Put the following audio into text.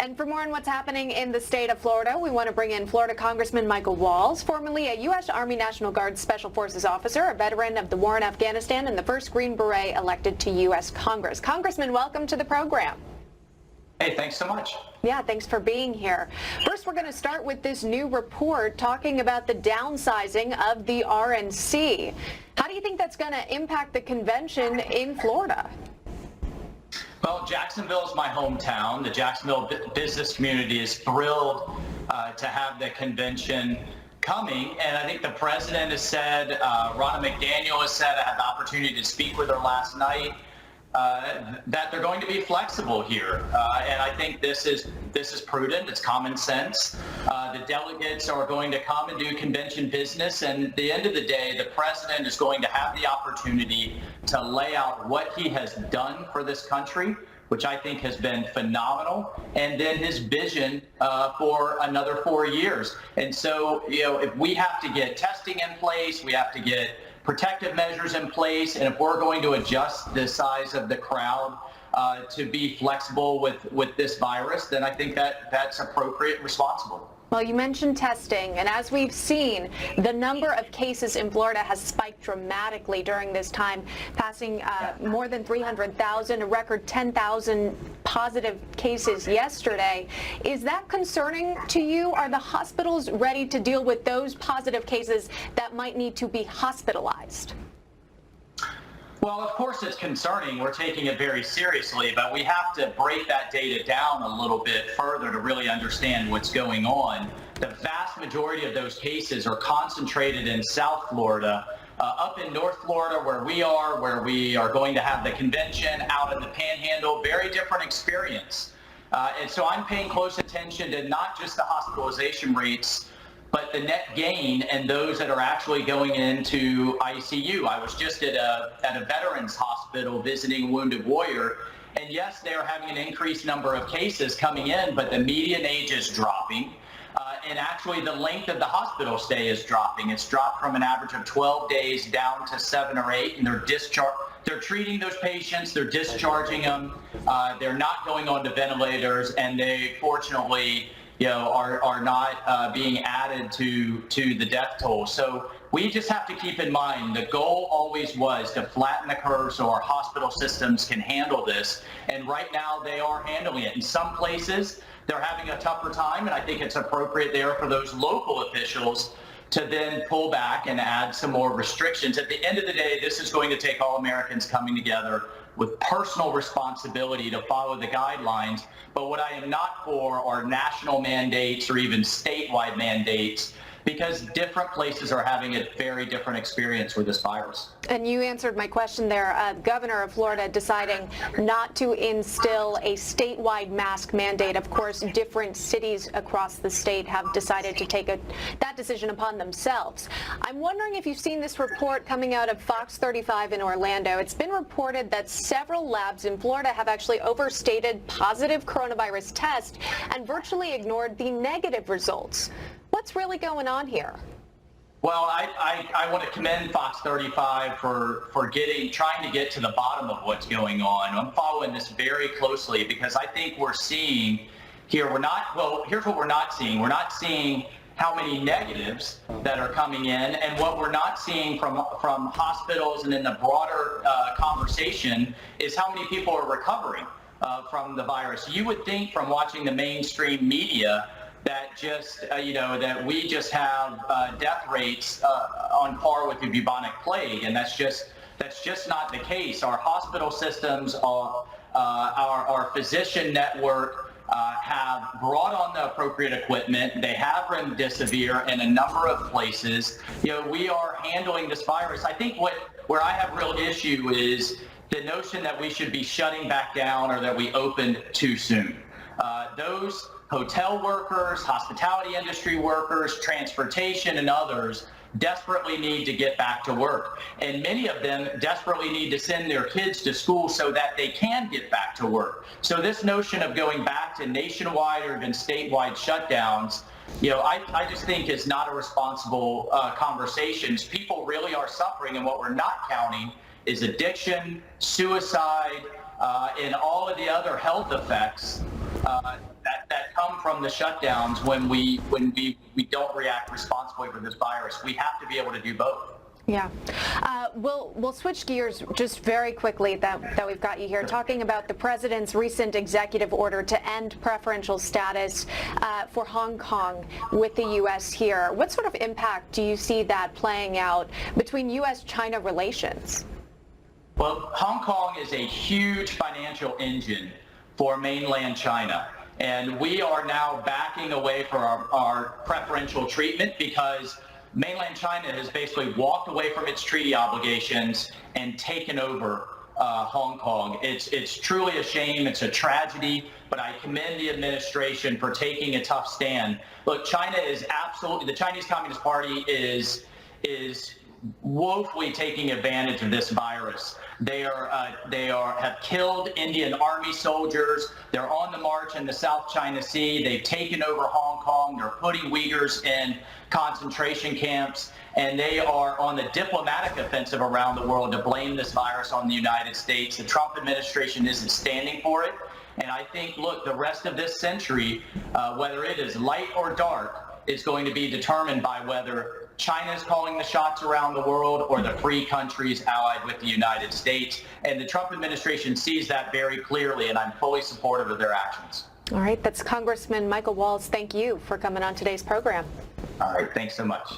And for more on what's happening in the state of Florida, we want to bring in Florida Congressman Michael Waltz, formerly a U.S. Army National Guard Special Forces officer, a veteran of the war in Afghanistan, and the first Green Beret elected to U.S. Congress. Congressman, welcome to the program. Hey, thanks so much. Yeah, thanks for being here. First, we're going to start with this new report talking about the downsizing of the RNC. How do you think that's going to impact the convention in Florida? Well, Jacksonville is my hometown. The Jacksonville business community is thrilled to have the convention coming. And I think the president has said, Ronna McDaniel has said, I had the opportunity to speak with her last night, that they're going to be flexible here. And I think this is prudent. It's common sense. The delegates are going to come and do convention business. And at the end of the day, the president is going to have the opportunity to lay out what he has done for this country, which I think has been phenomenal, and then his vision for another 4 years. And so, if we have to get testing in place, we have to get protective measures in place, and if we're going to adjust the size of the crowd to be flexible with this virus, then I think that's appropriate and responsible. Well, you mentioned testing, and as we've seen, the number of cases in Florida has spiked dramatically during this time, passing more than 300,000, a record 10,000 positive cases yesterday. Is that concerning to you? Are the hospitals ready to deal with those positive cases that might need to be hospitalized? Well, of course it's concerning. We're taking it very seriously, but we have to break that data down a little bit further to really understand what's going on. The vast majority of those cases are concentrated in South Florida. Up in North Florida, where we are going to have the convention, out in the Panhandle, very different experience. And so I'm paying close attention to not just the hospitalization rates, but the net gain and those that are actually going into ICU. I was just at a veterans hospital visiting a wounded warrior, and yes, they are having an increased number of cases coming in, but the median age is dropping, and actually the length of the hospital stay is dropping. It's dropped from an average of 12 days down to 7 or 8, and they're treating those patients, they're discharging them, they're not going on to ventilators, and they fortunately are not being added to the death toll. So we just have to keep in mind the goal always was to flatten the curve so our hospital systems can handle this. And right now they are handling it. In some places they're having a tougher time, and I think it's appropriate there for those local officials to then pull back and add some more restrictions. At the end of the day, this is going to take all Americans coming together with personal responsibility to follow the guidelines. But what I am not for are national mandates or even statewide mandates, because different places are having a very different experience with this virus. And you answered my question there. Governor of Florida deciding not to instill a statewide mask mandate. Of course, different cities across the state have decided to take that decision upon themselves. I'm wondering if you've seen this report coming out of Fox 35 in Orlando. It's been reported that several labs in Florida have actually overstated positive coronavirus tests and virtually ignored the negative results. What's really going on here? Well, I want to commend Fox 35 for trying to get to the bottom of what's going on. I'm following this very closely because I think we're seeing here, here's what we're not seeing. We're not seeing how many negatives that are coming in, and what we're not seeing from hospitals and in the broader conversation is how many people are recovering from the virus. You would think from watching the mainstream media that that we just have death rates on par with the bubonic plague, and that's just not the case. Our hospital systems, our physician network have brought on the appropriate equipment. They have remdesivir in a number of places. We are handling this virus. I think where I have real issue is the notion that we should be shutting back down or that we opened too soon. Those hotel workers, hospitality industry workers, transportation, and others desperately need to get back to work. And many of them desperately need to send their kids to school so that they can get back to work. So this notion of going back to nationwide or even statewide shutdowns, I just think is not a responsible conversation. People really are suffering, and what we're not counting is addiction, suicide, and all of the other health effects that come from the shutdowns when we don't react responsibly for this virus. We have to be able to do both. Yeah. We'll switch gears just very quickly that we've got you here, talking about the president's recent executive order to end preferential status for Hong Kong with the U.S. here. What sort of impact do you see that playing out between U.S.-China relations? Well, Hong Kong is a huge financial engine for mainland China. And we are now backing away from our preferential treatment because mainland China has basically walked away from its treaty obligations and taken over Hong Kong. It's truly a shame. It's a tragedy, but I commend the administration for taking a tough stand. Look, China is absolutely, the Chinese Communist Party is woefully taking advantage of this virus. They have killed Indian Army soldiers. They're on the march in the South China Sea. They've taken over Hong Kong. They're putting Uyghurs in concentration camps, and they are on the diplomatic offensive around the world to blame this virus on the United States. The Trump administration isn't standing for it. And I think, look, the rest of this century, whether it is light or dark, is going to be determined by whether China is calling the shots around the world or the free countries allied with the United States. And the Trump administration sees that very clearly, and I'm fully supportive of their actions. All right, that's Congressman Michael Waltz. Thank you for coming on today's program. All right, thanks so much.